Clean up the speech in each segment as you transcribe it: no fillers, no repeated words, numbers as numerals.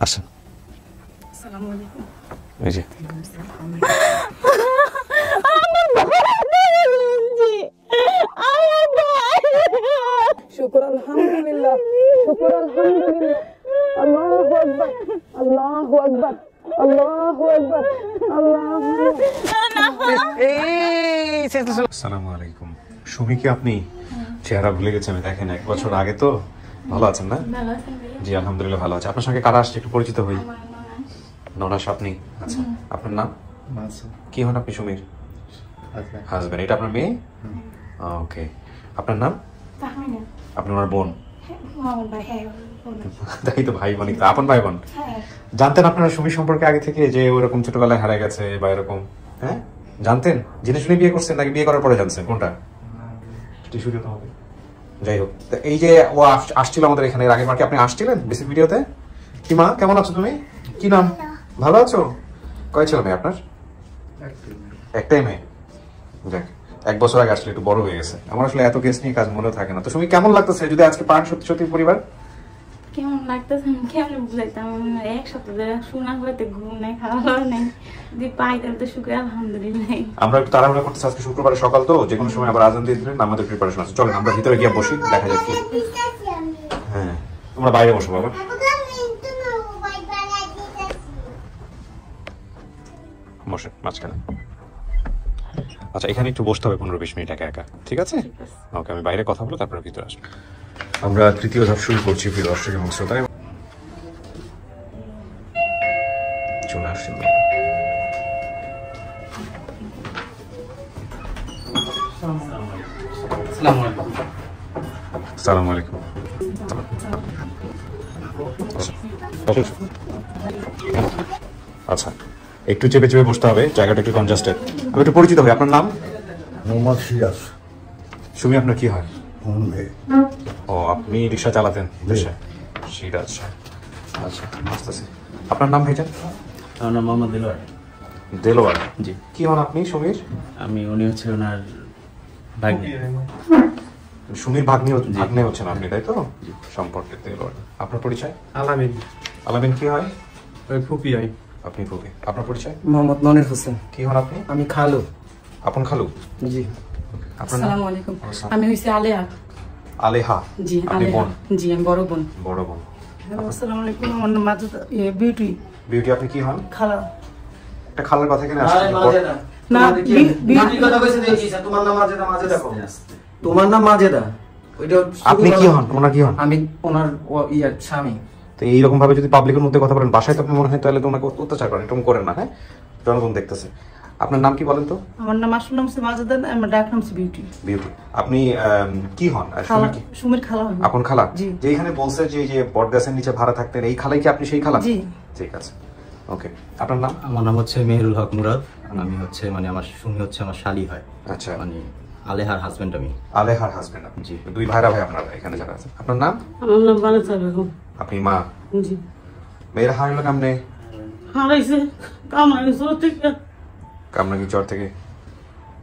আসেন। আসসালামু আলাইকুম। এই যে শুকর আলহামদুলিল্লাহ, শুকর আলহামদুলিল্লাহ। আল্লাহু আকবার, আল্লাহু আকবার, আল্লাহু আকবার, আল্লাহু আসসালামু আলাইকুম। সুমি কি আপনি? চেহারা ভুলে গেছেন আমি, দেখেন 1 বছর আগে তো। ভালো আছেন না? জি আলহামদুলিল্লাহ ভালো আছে। আপনার সঙ্গে কারা আসছে একটু পরিচিত হই। নরাস আপনি? আচ্ছা, আপনার নাম? কি হন আপনি সুমির? হাজবেন্ড। এটা আপনার মেয়ে? ওকে। আপনার নাম? আপনি ওনার বোন? তাই তো, ভাই বোন। আপন ভাই বোন? জানতেন আপনারা সুমি সম্পর্কে আগে থেকে যে ওরকম ছোটবেলায় হারিয়ে গেছে বা এরকম? হ্যাঁ জানতেন? জেনে শুনে বিয়ে করছেন নাকি বিয়ে করার পরে জানছেন? কোনটা? যাই হোক, এই যে ও আসছিল আমাদের এখানে, এর আগের বার কি আপনি আসছিলেন বেসিক ভিডিওতে? কি মা, কেমন আছো তুমি? কি নাম? ভালো আছো? কয় ছেলে মেয়ে আপনার? একটাই মেয়ে। দেখ 1 বছর আগে আসলে একটু বড় হয়ে গেছে। আমার আসলে এত কেস নিয়ে কাজ মনে থাকে না। তো তুমি কেমন লাগতেছে যদি আজকে পান সত্যি সত্যি পরিবার? কেমন লাগতেছে আমি কেমন বুঝাইতাম? এক সপ্তাহ ধরে শোনা হইতে ঘুম নাই, খাওয়া নাই, যদি পাই তাহলে তো শুক্র আলহামদুলিল্লাহ। আমরা একটু তাড়াহুড়া করতেছি, আজকে শুক্রবারের সকাল তো, যে কোনো সময় আবার আজান দিয়ে দিলেন, আমাদের প্রিপারেশন আছে। চলেন আমরা ভিতরে গিয়ে বসি, দেখা যাক কি। হ্যাঁ তোমরা বাইরে বসো বাবা। বসে মাঝখানে। আচ্ছা এখানে একটু বসতে হবে 15-20 মিনিট একা একা, ঠিক আছে? ওকে, আমি বাইরে কথা বলবো, তারপরে ভিতরে আসবো। আমরা তৃতীয় ধাপ শুরু করছি। প্রিয় দর্শক এবং শ্রোতায় চলে আসছেন। আসসালামু আলাইকুম। আচ্ছা একটু চেপে চেপে বসতে হবে, জায়গাটা একটু কনজাস্টেড। আমি একটু পরিচিত হই। আপনার নাম? মোহাম্মদ সিরাজ। সুমি আপনার কি হয়? মেয়ে। ও আপনি রিক্সা চালাতেন দেশে? সিরাজ। আচ্ছা আসতেছি। আপনার নাম ভাইজান? আমার নাম মোহাম্মদ দেলোয়ার। দেলোয়ার? জি। কি হন আপনি সুমির? উনি হচ্ছে ওনার ভাগ্নে। সুমির ভাগ্নে হচ্ছেন আপনি, তাই তো? সম্পর্কে দেলোয়ার। আপনার পরিচয়? আলামিন। আলামিন কি হয়? ওই ফুপি হয়। আপনি ফুপি। আপনার পরিচয়? মোহাম্মদ মনির হোসেন। কি হন আপনি? আমি খালু। আপন খালু? জি। আপনার নাম? আসসালামু আলাইকুম। আমি হইছি আলেয়া। আলেহা? জি আপনি আলেয়া। বোন? জি আমি বড় বোন। বড় বোন। আসসালামু আলাইকুম। আমার নাম মাজেদ বিউটি। বিউটি আপনি কি হন? খালা। একটা খালার কথা কেন আসছে? না বিউটি কথা কইছে দেখিস তোমার নাম মাজেদা। মাজেদা কো? তোমার নাম মাজেদা। ওইটা আপনি কি হন? ওনার কি হন? আমি ওনার স্বামী। তো এইরকম ভাবে যদি পাবলিকের মধ্যে কথা বলেন, বাসায় তো আপনি মনে হয় তাহলে তো ওনাকে অত্যাচার করেন, এরকম করেন না। হ্যাঁ জনগণ দেখতেছে। আপনার নাম কি বলেন তো? আমার নাম আসল নাম হচ্ছে মাজেদা, আমার ডাক নাম হচ্ছে বিউটি। বিউটি। আপনি কি হন? খালা, সুমির খালা হন। আপন খালা? জি। যে এখানে বলছে যে বটগাছের নিচে ভাড়া থাকতেন, এই খালাই কি আপনি সেই খালা? জি। ঠিক আছে ওকে। আপনার নাম? আমার নাম হচ্ছে মেহেরুল হক মুরাদ। আমি হচ্ছে আমার সুমি হচ্ছে আমার শালি হয়। আচ্ছা, আলেহার হাজবেন্ড আমি। আলেহার হাজবেন্ড আপনি? জি। 2 ভাইরা ভাই আপনারা এখানে যারা আছে। আপনার নাম? আমার নাম বানাতা বেগম। আপনি মা? জি। মেয়েরা হারাইলো কেমনে? হারাইছে কামড়াইছে থেকে। কামনাগি জ্বর থেকে?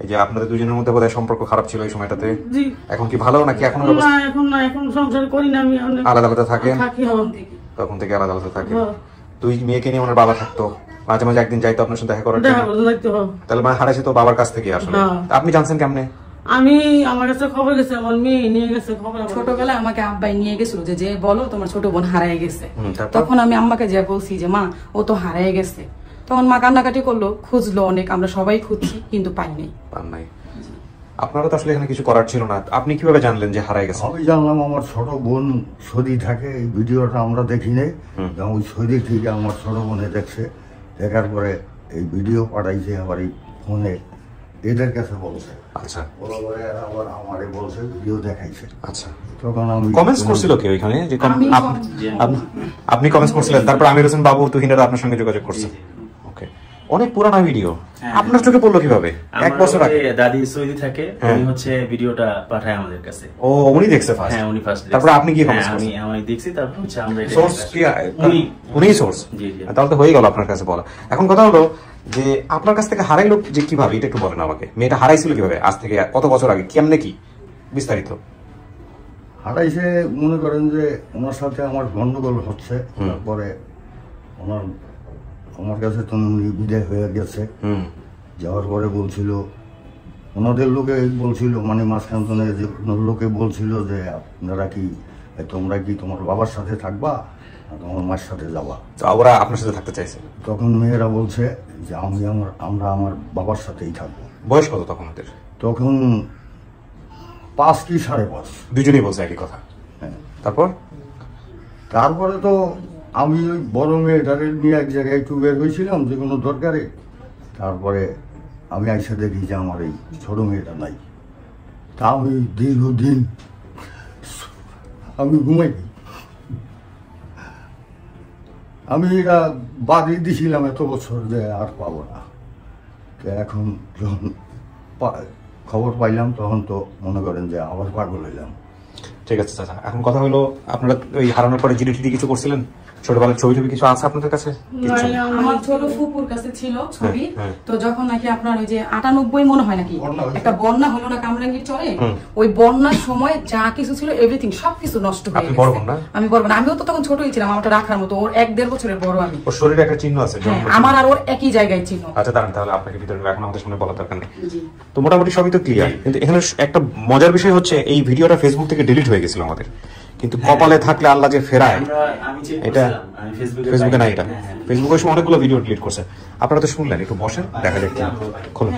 এই যে আপনাদের দুজনের মধ্যে বোধহয় সম্পর্ক খারাপ ছিল এই সময়টাতে। জি। এখন কি ভালো নাকি এখনো? না এখন সংসার করি না আমি। আলাদা আলাদা থাকেন? থাকি। তখন থেকে আলাদা আলাদা থাকেন? 2 মেয়েকে নিয়ে ওনার বাবা থাকতো, মাঝে মাঝে একদিন যাইতো আপনার সাথে দেখা করার জন্য? তাহলে মানে হারাইছে তো বাবার কাছ থেকে আসলে। আপনি জানছেন কেমনে? আমি আমার কাছে খবর গেছে, আমার মেয়ে নিয়ে গেছে খবর। ছোটবেলায় আমাকে আব্বাই নিয়ে গেছিল যে বলো তোমার ছোট বোন হারায় গেছে। তখন আমি আম্মাকে যে বলছি যে মা ও তো হারায় গেছে। তখন মা কান্নাকাটি করলো, খুঁজলো অনেক, আমরা সবাই খুঁজছি কিন্তু পাই নাই। আপনারা তো আসলে এখানে কিছু করার ছিল না, আপনি কিভাবে জানলেন যে হারায় গেছে? আমি জানলাম আমার ছোট বোন সৌদি থাকে, এই ভিডিওটা আমরা দেখি নাই। ওই সৌদি থেকে আমার ছোট বোনে দেখছে, দেখার পরে এই ভিডিও পাঠাইছে আমার এই ফোনে, এদের কাছে বলছে। আচ্ছা। আবার আমারে বলছে, ভিডিও দেখাইছে। আচ্ছা। তখন আমি কমেন্টস করছিল কি ওইখানে? যে আপনি কমেন্টস করছিলেন, তারপর আমির হোসেন বাবু তুহিনরা আপনার সঙ্গে যোগাযোগ করছে। ওকে, অনেক পুরানো ভিডিও, আপনার চোখে পড়লো কিভাবে? 1 বছর আগে দাদি সৌদি থাকে, উনি হচ্ছে ভিডিওটা পাঠায় আমাদের কাছে। ও উনি দেখছে ফার্স্ট? হ্যাঁ উনি ফার্স্ট। তারপর আপনি কি কমেন্টস করছেন? আমি দেখছি, তারপর হচ্ছে আমরা সোর্স কি উনি সোর্স? জি জি। তাহলে তো হয়ে গেল আপনার কাছে বলা। এখন কথা হলো যে আপনার কাছ থেকে হারাইলো যে কিভাবে, এটা একটু বলেন আমাকে। মেয়েটা হারাইছিল কিভাবে, আজ থেকে কত বছর আগে, কেমনে কি বিস্তারিত? হারাইছে মনে করেন যে ওনার সাথে আমার গন্ডগোল হচ্ছে, তারপরে আমার কাছে তো উনি বিদায় হয়ে গেছে। যাওয়ার পরে বলছিল, ওনাদের লোকে বলছিল, মানে মাঝখানে যে লোকে বলছিল যে আপনারা কি তোমরা কি তোমার বাবার সাথে থাকবা আর তোমার মায়ের সাথে যাবা। ওরা আপনার সাথে থাকতে চাইছে? তখন মেয়েরা বলছে যে আমরা আমার বাবার সাথেই থাকবো। বয়স কত তখন ওদের? তখন 5 কি 5.5। দুজনেই বলছে একই কথা? হ্যাঁ। তারপরে তো আমি ওই বড় মেয়েটারে নিয়ে এক জায়গায় একটু বের হয়েছিলাম যে কোনো দরকারে। তারপরে আমি আইসা দেখি যে আমার এই ছোট মেয়েটা নাই। তা আমি দীর্ঘদিন আমি ঘুমাইনি। আমি এটা বাদই দিছিলাম এত বছর যে আর পাবো না। তো এখন যখন খবর পাইলাম তখন তো মনে করেন যে আবার পাগল হইলাম। ঠিক আছে চাচা, এখন কথা হলো আপনারা ওই হারানোর পরে জিডি টিডি কিছু করছিলেন? ছোটবেলার ছবি টবি কিছু আছে আপনাদের কাছে? আমার ছোট ফুপুর কাছে ছিল ছবি। তো যখন নাকি আপনার ওই যে 98 মনে হয় নাকি একটা বন্যা হলো না কামরাঙ্গীর চরে, ওই বন্যার সময় যা কিছু ছিল এভরিথিং সবকিছু নষ্ট হয়ে গেছে। আমি বলবো না, আমিও তো তখন ছোটই ছিলাম, আমারটা রাখার মতো। ওর 1-1.5 বছরের বড় আমি। ওর শরীরে একটা চিহ্ন আছে? আমার আর ওর একই জায়গায় ছিল। আচ্ছা দাঁড়ান, তাহলে আপনাকে ভিতরে এখন আমাদের সামনে বলার দরকার নেই। তো মোটামুটি সবই তো ক্লিয়ার, কিন্তু এখানে একটা মজার বিষয় হচ্ছে এই ভিডিওটা ফেসবুক থেকে ডিলিট হয়ে গেছিল আমাদের, কিন্তু কপালে থাকলে আল্লাহ যে ফেরায়, এটা ফেসবুকে নাই। এটা ফেসবুকে সময় অনেকগুলো ভিডিও ডিলিট করছে। আপনারা তো শুনলেন, একটু বসেন দেখা যাক। খুলুন,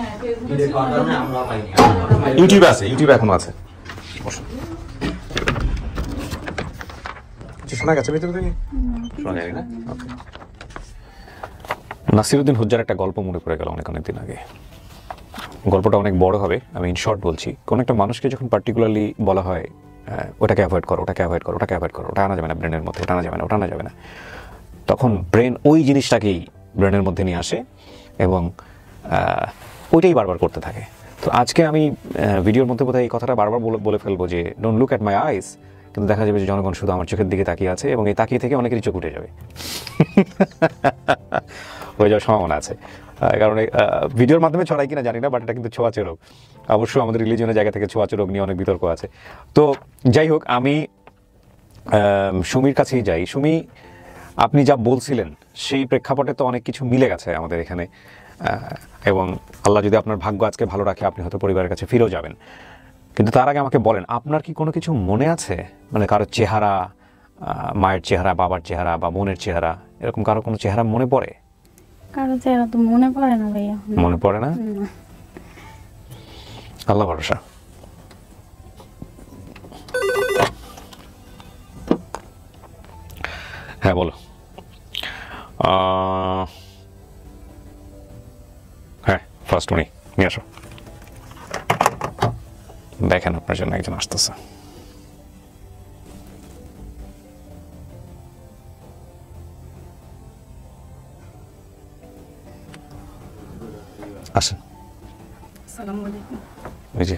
ইউটিউবে আছে, ইউটিউবে এখনো আছে। বসুন। শোনা গেছে ভিতরে থেকে? শোনা যায় না? ওকে। নাসিরউদ্দিন হুজ্জার একটা গল্প মনে পড়ে গেল অনেক দিন আগে। গল্পটা অনেক বড় হবে, আমি ইন শর্ট বলছি। কোন একটা মানুষকে যখন পার্টিকুলারলি বলা হয় ওটাকে অ্যাভয়েড করো, ওটাকে অ্যাভয়েড করো, ওটাকে অ্যাভয়েড করো, ওটা আনা যাবে না ব্রেনের মধ্যে, ওটা আনা যাবে না, ওটা আনা যাবে না, তখন ব্রেন ওই জিনিসটাকেই ব্রেনের মধ্যে নিয়ে আসে এবং ওইটাই বারবার করতে থাকে। তো আজকে আমি ভিডিওর মধ্যে বোধহয় এই কথাটা বারবার বলে ফেলবো যে ডোন্ট লুক অ্যাট মাই আইস, কিন্তু দেখা যাবে যে জনগণ শুধু আমার চোখের দিকে তাকিয়ে আছে এবং এই তাকিয়ে থেকে অনেকেরই চোখ উঠে যাবে, হয়ে যাওয়ার সম্ভাবনা আছে। কারণ ভিডিওর মাধ্যমে ছড়াই কিনা জানি না, বাট এটা কিন্তু ছোঁয়াচে রোগ। অবশ্যই আমাদের রিলিজিয়নের জায়গা থেকে ছোঁয়াচে রোগ নিয়ে অনেক বিতর্ক আছে। তো যাই হোক, আমি সুমির কাছেই যাই। সুমি, আপনি যা বলছিলেন সেই প্রেক্ষাপটে তো অনেক কিছু মিলে গেছে আমাদের এখানে, এবং আল্লাহ যদি আপনার ভাগ্য আজকে ভালো রাখে আপনি হয়তো পরিবারের কাছে ফিরেও যাবেন। কিন্তু তার আগে আমাকে বলেন, আপনার কি কোনো কিছু মনে আছে? মানে কারো চেহারা, মায়ের চেহারা, বাবার চেহারা বা বোনের চেহারা, এরকম কারো কোনো চেহারা মনে পড়ে? কারো চেহারা তো মনে পড়ে না ভাইয়া। মনে পড়ে না? আল্লাহ ভরসা। হ্যাঁ বলো। হ্যাঁ, ফার্স্ট উনি নিয়ে আসো। দেখেন আপনার জন্য একজন আসতেছে। আসেন। আসসালামু আলাইকুম। ওই যে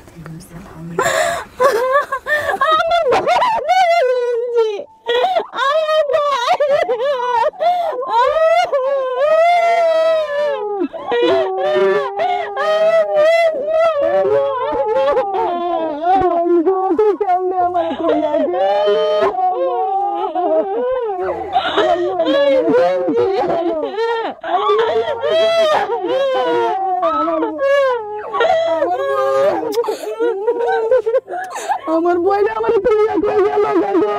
আমার বইটা আমার প্রিয়া কই গেল গো।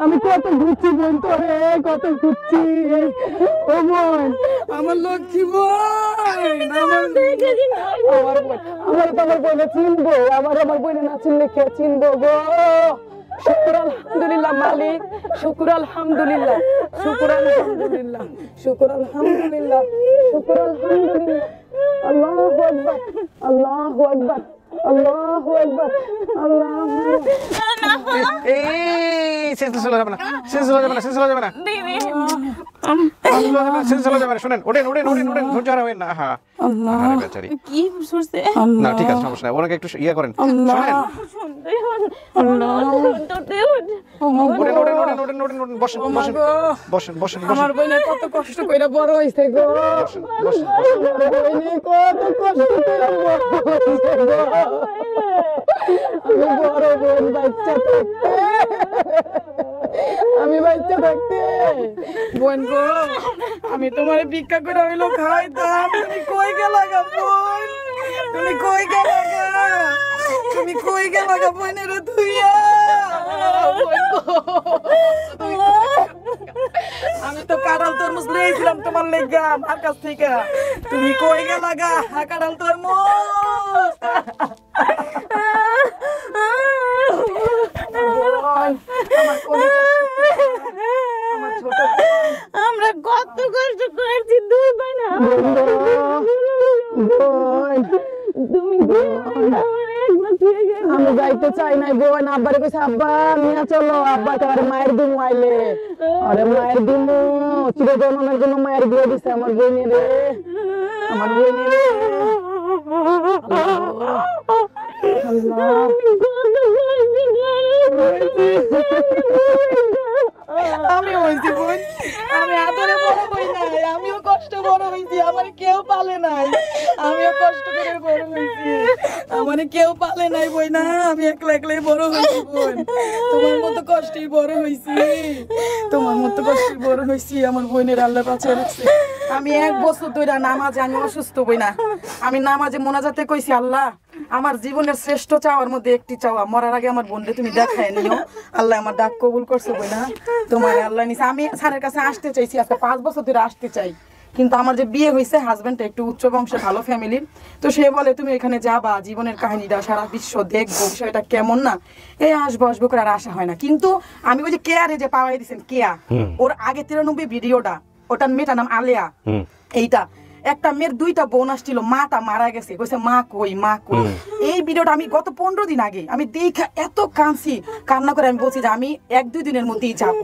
আমি কত ঘুরছি বোন, তোরে কত ঘুরছি। ও বোন, আমার লক্ষ্মী বোন, আমার বোনে চিনবো, আমার বোনে না চিনলে কে চিনবো গো। শুকুর আলহামদুলিল্লাহ মালিক, শুকুর আলহামদুলিল্লাহ, শুকুর আলহামদুলিল্লাহ, শুকুর আলহামদুলিল্লাহ, শুকুর আলহামদুলিল্লাহ। আল্লাহু আকবার, আল্লাহু আকবার, আল্লাহু আকবার, আল্লাহু আকবার। এই শেষ চলে যাবে না, শেষ চলে যাবে না, শেষ চলে যাবে না, শেষ চলে যাবে না। শুনেন, ওঠেন ওঠেন ওঠেন ওঠেন, ধৈর্য হারাবেন না। হ্যাঁ আরে বেচারি, কি করছে? না ঠিক আছে, সমস্যা নাই, ওনাকে একটু ইয়ে করেন। শুনেন, ওঠেন ওঠেন ওঠেন ওঠেন ওঠেন ওঠেন, বসেন বসেন বসেন বসেন বসেন। আমার বোনে কত কষ্ট কইরা বড় হইছে গো। বসেন বসেন। আমার বোনে কত কষ্ট কইরা বড় হইছে গো। আমি বড় বোন বাচ্চা থাকতে আমি বাচ্চা থাকতে বোন গো, আমি তোমার ভিক্ষা করে হইলো খাইতাম। তুমি কই গেলা গা বোন? তুমি কই গেলা গা? তুমি কই গেলা গা বোনের তুইয়া? বোন গো, আমি তো কাঁঠাল তরমুজ লইছিলাম তোমার লেগা আমার কাছ থেকে। তুমি কই গেলা গা কাঁঠাল তরমুজ? আমরা কত কষ্ট করেছি দুই বোন। আমি যাইতে চাই নাই বোন। আব্বারে কইছে আব্বা নিয়ে চলো, আব্বা তোমার মায়ের দিমু আইলে। আরে মায়ের দিমু চিরজন্মের জন্য মায়ের বিয়ে দিছে আমার বোনে রে, আমার বোনে রে। আমি হয়েছি বোন, আমি আদরে বড় হই নাই, আমিও কষ্ট বড় হয়েছি, আমার কেউ পালে নাই। আমিও কষ্ট করে বড় হয়েছি, আমার কেউ পালে নাই বই না, আমি একলা একলাই বড় হয়েছি বোন। তোমার মতো কষ্টই বড় হয়েছি, তোমার মতো কষ্টই বড় হয়েছি। আমার বোনের আল্লাহ বাঁচিয়ে রাখছে। আমি 1 বছর ধরে নামাজে, আমি অসুস্থ বই না, আমি নামাজে মোনাজাতে কইছি আল্লাহ আমার জীবনের শ্রেষ্ঠ চাওয়ার মধ্যে একটি চাওয়া, মরার আগে আমার বোনকে তুমি দেখায় নিও। আল্লাহ আমার ডাক কবুল করছে বই না, তোমার আল্লাহ নিছে। আমি স্যারের কাছে আসতে চাইছি, আজকে 5 বছর ধরে আসতে চাই, কিন্তু আমার যে বিয়ে হয়েছে হাজবেন্ডটা একটু উচ্চ বংশে ভালো ফ্যামিলির, তো সে বলে তুমি এখানে যাবা, জীবনের কাহিনীটা সারা বিশ্ব দেখবো, বিষয়টা কেমন না, এই আসবো করে আর আসা হয় না। কিন্তু আমি ওই যে কেয়ারে যে পাওয়াই দিচ্ছেন কেয়া, ওর আগে 93 ভিডিওটা, ওটার মেয়েটার নাম আলেয়া, এইটা একটা মেয়ের 2টা বোন আসছিল, মাটা মারা গেছে, কইছে মা কই মা কই। এই ভিডিওটা আমি গত 15 দিন আগে আমি দেখা এত কাঁদছি, কান্না করে আমি বলছি যে আমি 1-2 দিনের মধ্যেই যাবো,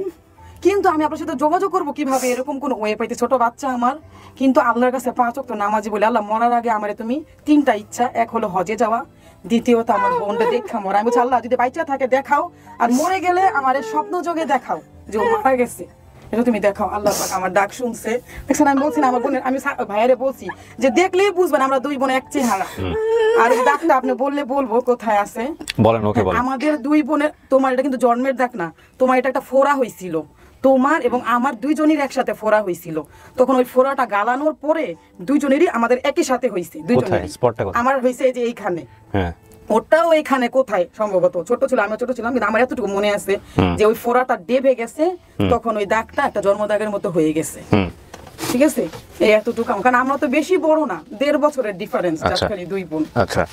কিন্তু আমি আপনার সাথে যোগাযোগ করবো কিভাবে, এরকম কোনো ওয়ে পাইতে, ছোট বাচ্চা আমার। কিন্তু আল্লাহর কাছে 5 ওয়াক্ত নামাজি বলে আল্লাহ মরার আগে আমারে তুমি 3টা ইচ্ছা, এক হলো হজে যাওয়া, দ্বিতীয়ত আমার বোনটা দেখা মরা। আমি বলছি আল্লাহ যদি বাচ্চা থাকে দেখাও, আর মরে গেলে আমার স্বপ্ন যোগে দেখাও যে ও মারা গেছে, এটা তুমি দেখাও। আল্লাহ পাক আমার ডাক শুনছে, দেখছেন। আমি বলছি না আমার বোনের, আমি ভাইয়ারে বলছি যে দেখলেই বুঝবেন আমরা 2 বোন এক চেহারা। আর এই ডাকটা আপনি বললে বলবো কোথায় আছে, বলেন ওকে বলেন। আমাদের 2 বোনের, তোমার এটা কিন্তু জন্মের ডাক না, তোমার এটা একটা ফোড়া হয়েছিল, তোমার এবং আমার 2 জনের একসাথে ফোড়া হয়েছিল। তখন ওই ফোড়াটা গালানোর পরে 2 জনেরই আমাদের একই সাথে হয়েছে, 2 জনেরই। আমার হয়েছে যে এইখানে, হ্যাঁ ওটাও এইখানে কোথায় সম্ভবত, ছোট ছিল, আমি ছোট ছিলাম, কিন্তু আমার এতটুকু মনে আছে যে ওই ফোড়াটা ডেবে গেছে, তখন ওই দাগটা একটা জন্মদাগের মতো হয়ে গেছে। ঠিক আছে, এই এতটুকু, কারণ আমরা তো বেশি বড় না, 1.5 বছরের ডিফারেন্স, খালি 2 বোন। আচ্ছা,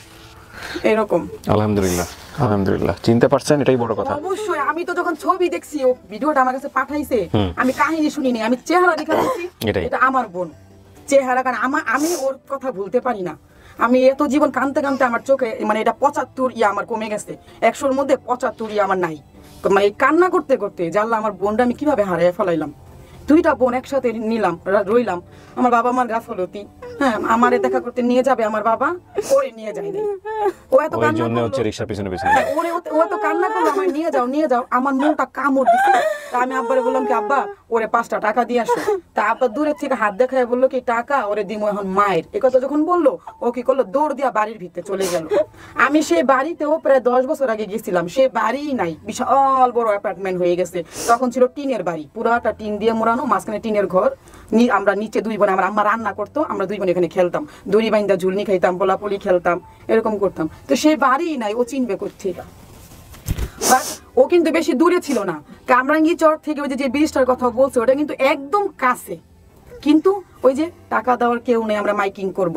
এরকম। আলহামদুলিল্লাহ, আলহামদুলিল্লাহ, চিনতে পারছেন, এটাই বড় কথা। অবশ্যই। আমি তো যখন ছবি দেখছি, ও ভিডিওটা আমার কাছে পাঠাইছে, আমি কাহিনী শুনিনি, আমি চেহারা দেখে দেখছি এটা আমার বোন চেহারা, কারণ আমি ওর কথা ভুলতে পারি না। আমি এত জীবন কানতে কানতে আমার চোখে মানে এটা 75 আমার কমে গেছে, 100-র মধ্যে 75 আমার নাই। মানে কান্না করতে করতে জানলাম আমার বোনটা আমি কিভাবে হারিয়ে ফেলাইলাম। 2টা বোন একসাথে নিলাম, রইলাম, আমার বাবা মার গাফলতি। হ্যাঁ, আমারে দেখা করতে নিয়ে যাবে আমার বাবা, ওরে নিয়ে যায় নাই। ও এত কান্না করলো, রিকশার পিছনে পিছনে ও এত কান্না করলো, আমার নিয়ে যাও, আমার মনটা কামড় দিছে। তা আমি আব্বারে বললাম কি আব্বা ওরে 5টা টাকা দিয়ে আসো। তা আব্বা দূরের থেকে হাত দেখায় বললো কি টাকা ওরে দিমো এখন মায়ের। এ কথা যখন বললো, ও কি করলো, দৌড় দিয়া বাড়ির ভিতরে চলে গেল। আমি সেই বাড়িতেও প্রায় 10 বছর আগে গেছিলাম, সে বাড়ি নাই, বিশাল বড় অ্যাপার্টমেন্ট হয়ে গেছে। তখন ছিল টিনের বাড়ি, পুরাটা টিন দিয়ে মোড়ানো, মাঝখানে টিনের ঘর, আমরা নিচে 2 বোন, আমার আম্মা রান্না করতো, আমরা 2 বোন এখানে খেলতাম, দড়ি বাইন্দা ঝুলনি খাইতাম, পোলাপলি খেলতাম, এরকম করতাম। তো সে বাড়ি নাই, ও চিনবে কোত্থেকে। ও কিন্তু বেশি দূরে ছিল না, কামরাঙ্গি চর থেকে ওই যে ব্রিজটার কথা বলছে ওটা কিন্তু একদম কাছে, কিন্তু ওই যে টাকা দেওয়ার কেউ নেই, আমরা মাইকিং করব,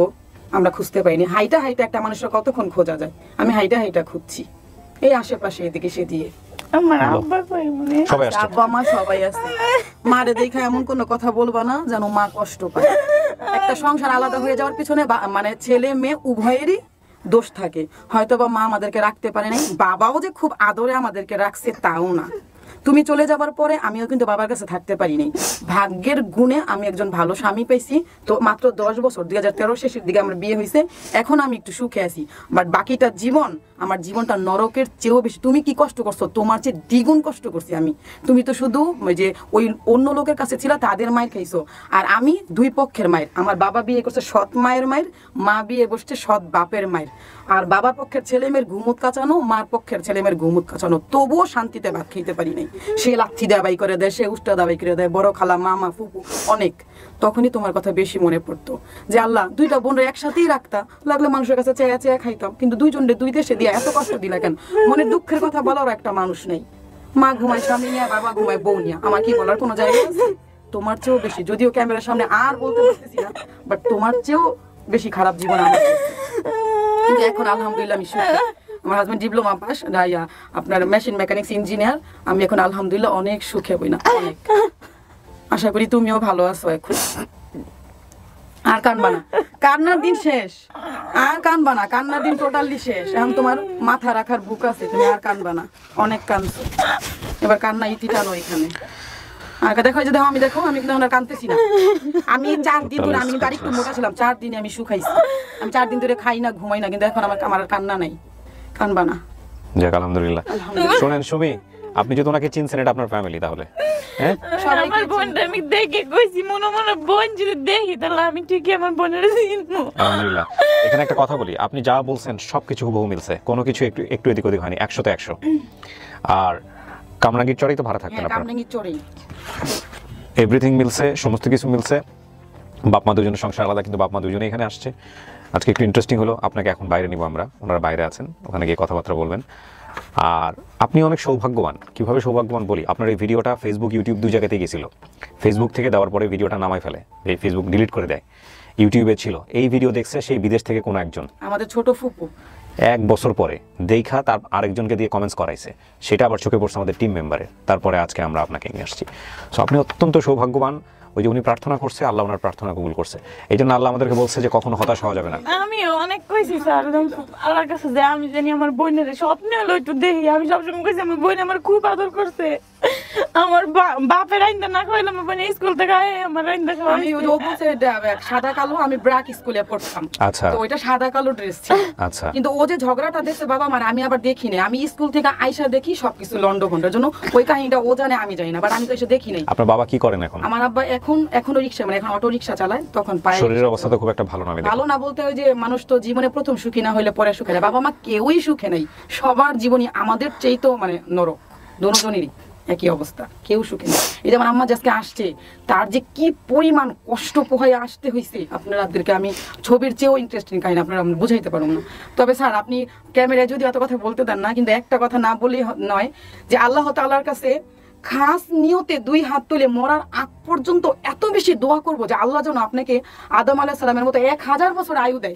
আমরা খুঁজতে পাইনি। হাইটা একটা মানুষের কতক্ষণ খোঁজা যায়, আমি হাইটা খুঁজছি এই আশেপাশে, এদিকে সেদিকে। আমার আব্বা কই মনে, আব্বা মা সবাই আছে। মারে দেখা এমন কোনো কথা বলবা না যেন মা কষ্ট পায়। একটা সংসার আলাদা হয়ে যাওয়ার পিছনে মানে ছেলে মেয়ে উভয়েরই দোষ থাকে। হয়তো বা মা আমাদেরকে রাখতে পারে নাই, বাবাও যে খুব আদরে আমাদেরকে রাখছে তাও না। তুমি চলে যাবার পরে আমিও কিন্তু বাবার কাছে থাকতে পারি নাই। ভাগ্যের গুণে আমি একজন ভালো স্বামী পাইছি, তো মাত্র 10 বছর, 2013 শেষের দিকে আমার বিয়ে হয়েছে, এখন আমি একটু সুখে আছি। বাট বাকিটা জীবন, আমার জীবনটা নরকের চেয়েও বেশি। তুমি কি কষ্ট করছো, তোমার চেয়ে দ্বিগুণ কষ্ট করছি আমি। তুমি তো শুধু যে ওই অন্য লোকের কাছে ছিল, তাদের মায়ের খাইছো, আর আমি 2 পক্ষের মায়ের। আমার বাবা বিয়ে করছে সৎ মায়ের মায়ের, মা বিয়ে বসছে সৎ বাপের মায়ের। আর বাবার পক্ষের ছেলে মেয়ের ঘুমুত কাচানো, মার পক্ষের ছেলে মেয়ের ঘুমুত কাচানো, তবুও শান্তিতে ভাত খেতে পারি নাই। সে লাথি দাবাই করে দেয়, সে উষ্টা দাবাই করে দেয়, বড় খালা, মামা, ফুপু অনেক। তখনই তোমার কথা বেশি মনে পড়তো যে আল্লাহ দুইটা বোনরা একসাথেই রাখতা, লাগলে মানুষের কাছে চেয়ে চেয়ে খাইতাম, কিন্তু দুইজনরে দুই দেশে দিয়া এত কষ্ট দিলা কেন? মনের দুঃখের কথা বলার একটা মানুষ নেই। মা ঘুমায় স্বামী নিয়ে, বাবা ঘুমায় বউ নিয়ে, আমার কি বলার কোনো জায়গা আছে? তোমার চেয়েও বেশি, যদিও ক্যামেরার সামনে আর বলতে পারতেছি না, বাট তোমার চেয়েও বেশি খারাপ জীবন আমার। কিন্তু এখন আলহামদুলিল্লাহ আমি সুখী। আমার হাজবেন্ড ডিপ্লোমা পাস, আপনার মেশিন মেকানিক্স ইঞ্জিনিয়ার। আমি এখন আলহামদুলিল্লাহ অনেক সুখে বই না, অনেক। আশা করি তুমিও ভালো আছো এখন। আর কানবা না, কান্নার দিন শেষ। আর কানবা না, কান্নার দিন টোটালি শেষ। এখন তোমার মাথা রাখার বুক আছে, তুমি আর কানবা না, অনেক কানছো। এবার কান্না ইতি টানো এখানে। আর দেখো যদি আমি দেখো, আমি কিন্তু আর কানতেছি না। আমি 4 দিন ধরে, আমি কিন্তু আরেকটু মোটা ছিলাম, 4 দিনে আমি শুকাইছি। আমি 4 দিন ধরে খাই না, ঘুমাই না, কিন্তু এখন আমার আর কান্না নাই। কানবা না। যাক আলহামদুলিল্লাহ। শুনেন সুমি, আপনি যদি ওনাকে চিনছেন, এটা আপনার ফ্যামিলি তাহলে। হ্যাঁ, আমার বোনটা আমি দেখে কইছি, মনে মনে বোন যদি দেখি তাহলে আমি ঠিকই আমার বোনের চিনবো। আলহামদুলিল্লাহ। এখানে একটা কথা বলি, আপনি যা বলছেন সবকিছু হুবহু মিলছে, কোনো কিছু একটু এদিক ওদিক হয়নি, 100তে 100। আর কামরাঙ্গীর চরেই তো ভাড়া থাকতেন আপনারা। কামরাঙ্গীর চরেই এভরিথিং মিলছে, সমস্ত কিছু মিলছে। বাপ মা দুজনের সংসার আলাদা, কিন্তু বাপ মা দুজনে এখানে আসছে। আজকে একটু ইন্টারেস্টিং হলো, আপনাকে এখন বাইরে নিব আমরা, ওনারা বাইরে আছেন, ওখানে গিয়ে কথাবার্তা বলবেন। আর আপনি অনেক সৌভাগ্যবান। কিভাবে সৌভাগ্যবান বলি, আপনার এই ভিডিওটা ফেসবুক, ইউটিউব 2 জায়গাতেই গেছিল। ফেসবুক থেকে দেওয়ার পরে ভিডিওটা নামাই ফেলে, এই ফেসবুক ডিলিট করে দেয়। ইউটিউবে ছিল, এই ভিডিও দেখছে সেই বিদেশ থেকে কোনো একজন, আমাদের ছোট ফুপু, 1 বছর পরে দেখা তার আরেকজনকে দিয়ে কমেন্টস করাইছে, সেটা আবার চোখে পড়ছে আমাদের টিম মেম্বারের। তারপরে আজকে আমরা আপনাকে নিয়ে আসছি। সো আপনি অত্যন্ত সৌভাগ্যবান। ওই যে উনি প্রার্থনা করছে, আল্লাহ ওনার প্রার্থনা কবুল করছে। এই জন্য আল্লাহ আমাদেরকে বলছে যে কখনো হতাশ হওয়া যাবে না। আমিও অনেক কইছি স্যার আল্লাহর কাছে যে আমি জানি আমার বোনের স্বপ্নে হলো একটু দেখি। আমি সবসময় কইছি আমার বোন আমার খুব আদর করছে। আমার বাপের আইন্দা না খাইলে আমার বোন স্কুল থেকে আয় আমার আইন্দা খাওয়া। আমি ওই অবুসে সাদা কালো, আমি ব্র্যাক স্কুলে পড়তাম। আচ্ছা, তো ওইটা সাদা কালো ড্রেস ছিল। আচ্ছা, কিন্তু ও যে ঝগড়াটা দেখছে বাবা আমার, আমি আবার দেখি না। আমি স্কুল থেকে আইসা দেখি সবকিছু লন্ডভন্ডের জন্য। ওই কাহিনীটা ও জানে, আমি জানি না, বাট আমি তো এসে দেখি নাই। আপনার বাবা কি করেন এখন? আমার আব্বা এখনো রিকশা, মানে এখন অটো রিকশা চালায়। তখন পায় শরীরের অবস্থা তো খুব একটা ভালো না। ভালো না বলতে ওই যে মানুষ তো জীবনে প্রথম সুখী না হইলে পরে সুখে যায়। বাবা মা কেউই সুখে নেই, সবার জীবনই আমাদের চেয়ে তো মানে নরক, দুজনেরই একই অবস্থা, কেউ সুখে নেই। এই যেমন আম্মা আজকে আসছে, তার যে কি পরিমাণ কষ্ট পোহায় আসতে হয়েছে, আপনাদেরকে আমি ছবির চেয়েও ইন্টারেস্টিং কাহিনী আপনারা বুঝাইতে পারবো না। তবে স্যার আপনি ক্যামেরায় যদি এত কথা বলতে দেন না, কিন্তু একটা কথা না বলেই নয় যে আল্লাহ তাআলার কাছে খাস নিয়তে 2 হাত তুলে মরার আগ পর্যন্ত এত বেশি দোয়া করবো যে আল্লাহ যেন আপনাকে আদম আলাইহিস সালামের মতো 1000 বছর আয়ু দেয়।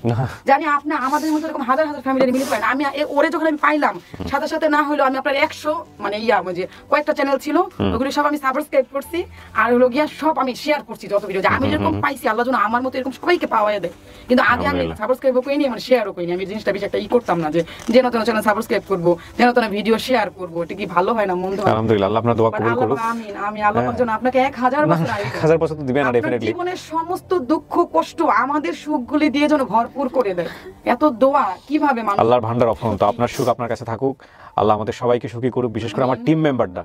জানি আপনি আমাদের মতো এরকম হাজার হাজার ফ্যামিলির মিলিত পারেন। আমি ওরে যখন আমি পাইলাম, সাথে সাথে না হইলো আমি আপনার 100 মানে যে কয়েকটা চ্যানেল ছিল ওগুলো সব আমি সাবস্ক্রাইব করছি, আর হলো গিয়া সব আমি শেয়ার করছি যত ভিডিও। যে আমি যেরকম পাইছি আল্লাহ যেন আমার মতো এরকম সবাইকে পাওয়া দেয়। কিন্তু আগে আমি সাবস্ক্রাইবও করিনি, মানে শেয়ারও করিনি। আমি জিনিসটা বেশি একটা করতাম না যে যেন তেন চ্যানেল সাবস্ক্রাইব করবো, যেন তেন ভিডিও শেয়ার করবো। এটা কি ভালো হয় না মন্দ হয়? আলহামদুলিল্লাহ, আল্লাহ আপনার দোয়া কবুল করুক। আমিন। আমি আল্লাহর জন্য আপনাকে 1000 বছর আয়ু দেব। 1000 বছর তো দিবেন না ডেফিনেটলি। জীবনের সমস্ত দুঃখ কষ্ট আমাদের সুখগুলি দিয়ে যেন ভরপুর করে দেয়। এত দোয়া কিভাবে মানুষ, আল্লাহর ভান্ডার অফুরন্ত। আপনার সুখ আপনার কাছে থাকুক, আল্লাহ আমাদের সবাইকে সুখী করুক, বিশেষ করে আমার টিম মেম্বাররা,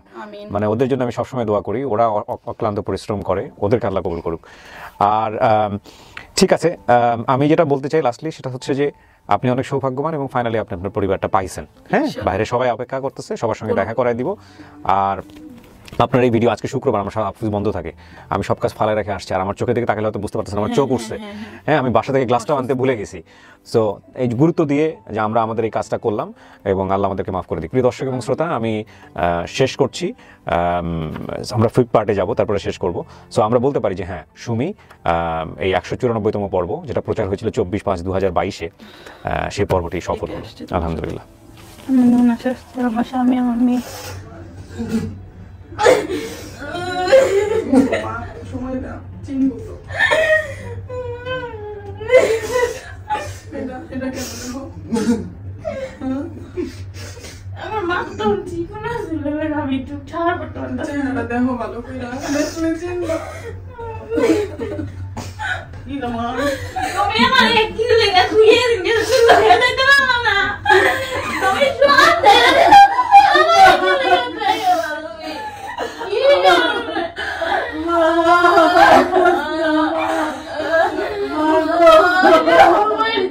মানে ওদের জন্য আমি সবসময় দোয়া করি। ওরা অক্লান্ত পরিশ্রম করে, ওদেরকে আল্লাহ কবুল করুক। আর ঠিক আছে, আমি যেটা বলতে চাই লাস্টলি সেটা হচ্ছে যে আপনি অনেক সৌভাগ্যবান এবং ফাইনালি আপনি আপনার পরিবারটা পাইছেন। হ্যাঁ, বাইরে সবাই অপেক্ষা করতেছে, সবার সঙ্গে দেখা করাই দিব। আর আপনার এই ভিডিও আজকে শুক্রবার, আমার সব অফিস বন্ধ থাকে, আমি সব কাজ ফালায় রেখে আসছি। আর আমার চোখের দিকে তাকালে হয়তো বুঝতে পারতেছেন আমার চোখ উঠছে। হ্যাঁ, আমি বাসা থেকে গ্লাসটাও আনতে ভুলে গেছি। সো এই গুরুত্ব দিয়ে যে আমরা আমাদের এই কাজটা করলাম এবং আল্লাহ আমাদেরকে মাফ করে দিই। প্রিয় দর্শক এবং শ্রোতা, আমি শেষ করছি। আমরা ফ্লিপকার্টে যাব, তারপরে শেষ করব। সো আমরা বলতে পারি যে হ্যাঁ, সুমি এই 194তম পর্ব যেটা প্রচার হয়েছিল 24/5/2022-এ, সেই পর্বটি সফল হলো আলহামদুলিল্লাহ। আমার স্বামী আমার মেয়ে আমার মা তো ঠিক না ছিল, আমি একটু ছাড়া করতাম না। দেখো ভালো করে তুমি আমার কি লেগে খুঁজে দিন সুন্দর হয়ে যেতে পারো না। তুমি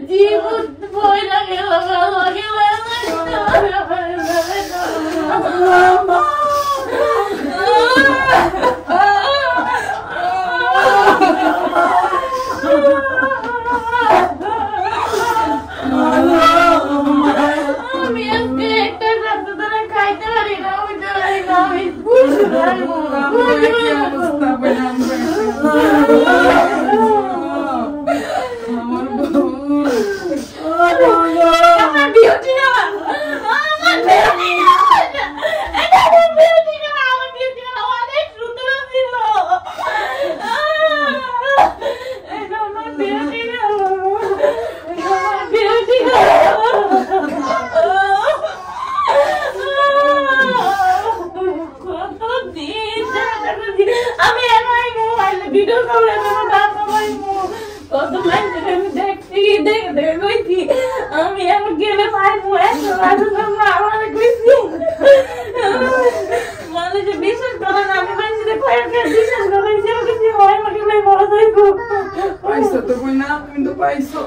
জীবন ভয় লাগে লাগে আমি এখন গেলে পাইবো মানুষে বিশ্বাস করে না আমি মানুষের বিশ্বাস করাইছি কিছু হয় আমাকে বড় যাইবো পাইছো তো কই না তুমি তো পাইছো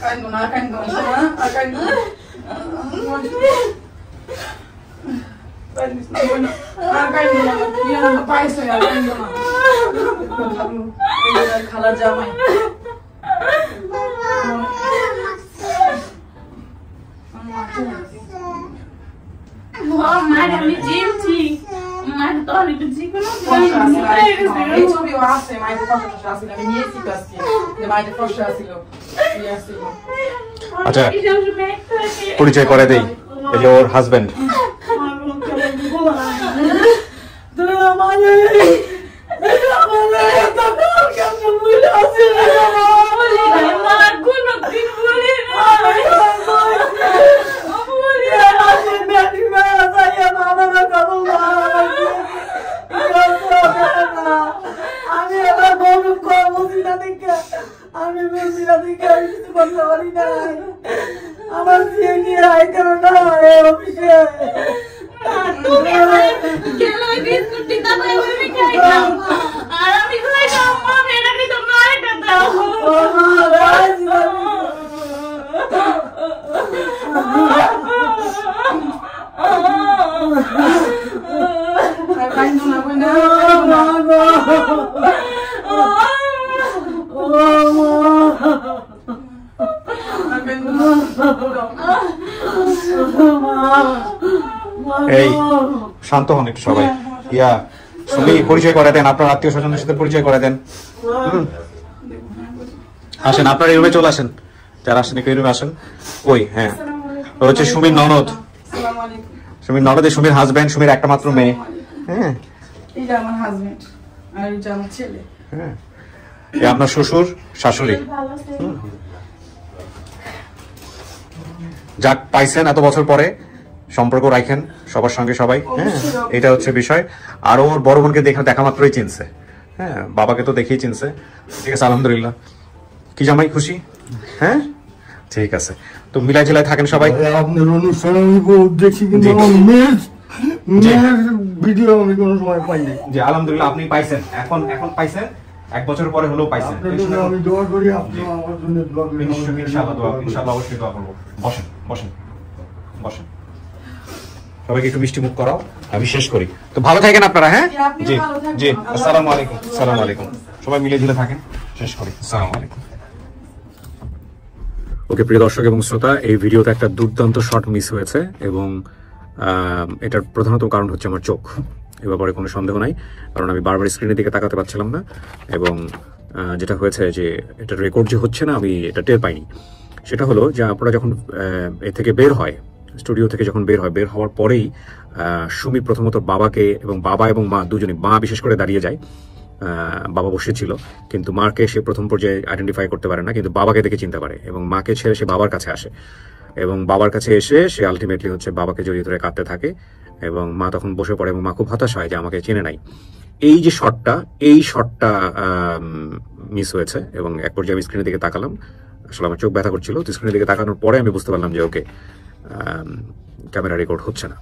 কান্দো না কান্দো পাইছো খালার জামাই আমি চিনছি মায়ের তো অনেক চিকন এই ছবিও আছে মায়ের ফসল আসছিল আমি নিয়েছি আজকে যে মায়ের ফসল আসছিল আচ্ছা পরিচয় করে দেই, এই যে ওর হাজবেন্ড। আমি আমার বউ কর্মসী না দেখে আমি বলছি না দেখে আমি কিছু করতে পারি না। আমার বিয়ে কি রায় কেন না অফিসে এই শান্ত হন একটু সবাই। ইয়া তুমি পরিচয় করে দেন, আপনার আত্মীয় স্বজনের সাথে পরিচয় করে দেন। আসেন, আপনার এই রুমে চলে আসেন, যারা আসেন এই রুমে আসেন। ওই হ্যাঁ, ও হচ্ছে সুমির ননদ। সুমির ননদ, সুমির হাজবেন্ড, সুমির একটা মাত্র মেয়ে। হ্যাঁ, এটা আমার হাজবেন্ড আর এটা আমার ছেলে। হ্যাঁ, এই আপনার শ্বশুর শাশুড়ি। যাক পাইছেন এত বছর পরে, সম্পর্ক রাখেন সবার সঙ্গে সবাই। হ্যাঁ, এটা হচ্ছে বিষয়। আর ওর বড় বোনকে দেখা মাত্রই চিনছে। হ্যাঁ, বাবাকে তো দেখেই চিনছে। ঠিক আছে, আলহামদুলিল্লাহ। কি জামাই খুশি? হ্যাঁ, ঠিক আছে। তো মিলাই ঝিলাই থাকেন সবাই। আপনার অনুষ্ঠানে আমি দেখছি, কিন্তু আমার মেয়ের ভিডিও আমি কোনো সময় পাইনি। জি আলহামদুলিল্লাহ, আপনি পাইছেন, এখন পাইছেন, এক বছর পরে হলেও পাইছেন। আমি দোয়া করি, আপনি আমার জন্য দোয়া করেন। ইনশাআল্লাহ অবশ্যই দোয়া করবো। বসেন বসেন বসেন, সবাইকে একটু মিষ্টি মুখ করাও, আমি শেষ করি। তো ভালো থাকেন আপনারা। হ্যাঁ জি জি, আসসালামু আলাইকুম। আসসালামু আলাইকুম। সবাই মিলে ঝিলে থাকেন, শেষ করি। আসসালামু আলাইকুম। ওকে প্রিয় দর্শক এবং শ্রোতা, এই ভিডিওতে একটা দুর্দান্ত শট মিস হয়েছে এবং এটার প্রধানত কারণ হচ্ছে আমার চোখ। এ ব্যাপারে কোনো সন্দেহ নাই, কারণ আমি বারবার স্ক্রিনের দিকে তাকাতে পারছিলাম না এবং যেটা হয়েছে যে এটা রেকর্ড যে হচ্ছে না, আমি এটা টের পাইনি। সেটা হলো যে আপনারা যখন এ থেকে বের হয়, স্টুডিও থেকে যখন বের হওয়ার পরেই সুমি প্রথমত বাবাকে এবং বাবা এবং মা দুজনে, মা বিশেষ করে দাঁড়িয়ে যায়, বাবা বসেছিল কিন্তু মাকে সে প্রথম পর্যায়ে আইডেন্টিফাই করতে পারে না, কিন্তু বাবাকে দেখে চিনতে পারে এবং মাকে ছেড়ে সে বাবার কাছে আসে এবং বাবার কাছে এসে সে আলটিমেটলি হচ্ছে বাবাকে জড়িয়ে ধরে কাঁদতে থাকে এবং মা তখন বসে পড়ে এবং মা খুব হতাশ হয় যে আমাকে চেনে নাই। এই যে শটটা মিস হয়েছে এবং এক পর্যায়ে আমি স্ক্রিনের দিকে তাকালাম, আসলে আমার চোখ ব্যথা করছিল, তো স্ক্রিনের দিকে তাকানোর পরে আমি বুঝতে পারলাম যে ওকে ক্যামেরা রেকর্ড হচ্ছে না।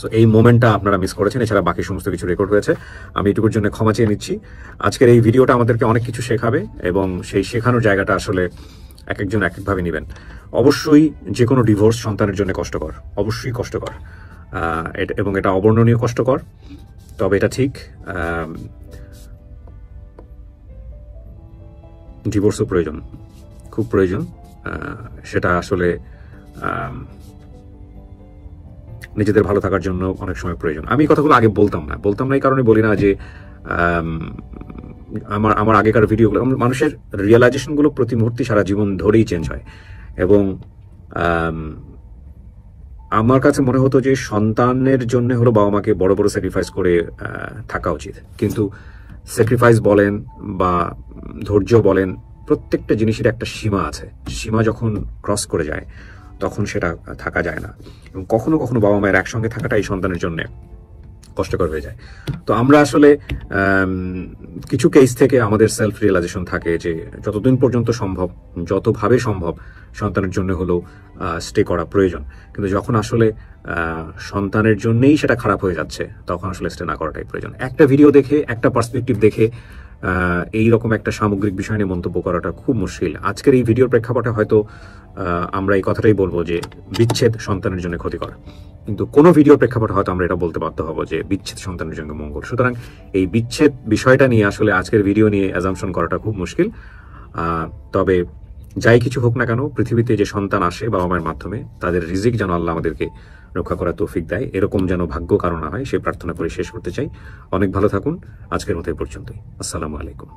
সো এই মোমেন্টটা আপনারা মিস করেছেন, এছাড়া বাকি সমস্ত কিছু রেকর্ড হয়েছে। আমি এটুকুর জন্য ক্ষমা চেয়ে নিচ্ছি। আজকের এই ভিডিওটা আমাদেরকে অনেক কিছু শেখাবে এবং সেই শেখানোর জায়গাটা আসলে এক একজন এক একভাবে নেবেন। অবশ্যই যে কোনো ডিভোর্স সন্তানের জন্য কষ্টকর, অবশ্যই কষ্টকর, এবং এটা অবর্ণনীয় কষ্টকর। তবে এটা ঠিক, ডিভোর্সও প্রয়োজন, খুব প্রয়োজন। সেটা আসলে নিজেদের ভালো থাকার জন্য অনেক সময় প্রয়োজন। আমি এই কথাগুলো আগে বলতাম না এই কারণে বলি না যে আমার আগেকার ভিডিওগুলো, মানুষের রিয়েলাইজেশনগুলো প্রতি মুহূর্তে সারা জীবন ধরেই চেঞ্জ হয়। এবং আমার কাছে মনে হতো যে সন্তানের জন্য হলো বাবা মাকে বড় বড় স্যাক্রিফাইস করে থাকা উচিত, কিন্তু স্যাক্রিফাইস বলেন বা ধৈর্য বলেন, প্রত্যেকটা জিনিসের একটা সীমা আছে। সীমা যখন ক্রস করে যায় তখন সেটা থাকা যায় না। এবং কখনো কখনো বাবা মায়ের একসঙ্গে থাকাটা এই সন্তানের জন্য কষ্টকর হয়ে যায়। তো আমরা আসলে কিছু কেস থেকে আমাদের সেলফ রিয়েলাইজেশন থাকে যে যতদিন পর্যন্ত সম্ভব, যতভাবে সম্ভব সন্তানের জন্য হলেও স্টে করা প্রয়োজন। কিন্তু যখন আসলে সন্তানের জন্যই সেটা খারাপ হয়ে যাচ্ছে তখন আসলে স্টে না করাটাই প্রয়োজন। একটা ভিডিও দেখে, একটা পার্সপেক্টিভ দেখে এইরকম একটা সামগ্রিক বিষয় নিয়ে মন্তব্য করাটা খুব মুশকিল। আজকের এই ভিডিওর প্রেক্ষাপটে হয়তো আমরা এই কথাটাই বলবো যে বিচ্ছেদ সন্তানের জন্য ক্ষতিকর, কিন্তু কোনো ভিডিওর প্রেক্ষাপটে হয়তো আমরা এটা বলতে বাধ্য হব যে বিচ্ছেদ সন্তানের জন্য মঙ্গল। সুতরাং এই বিচ্ছেদ বিষয়টা নিয়ে আসলে আজকের ভিডিও নিয়ে অ্যাজাম্পশন করাটা খুব মুশকিল। তবে যাই কিছু হোক না কেন, পৃথিবীতে যে সন্তান আসে বাবা মায়ের মাধ্যমে, তাদের রিজিক যেন আল্লাহ আমাদেরকে রক্ষা করার তৌফিক দেয়, এরকম যেন ভাগ্য কারণ না হয় সেই প্রার্থনা করে শেষ করতে চাই। অনেক ভালো থাকুন। আজকের মতো এই পর্যন্তই। আসসালামু আলাইকুম।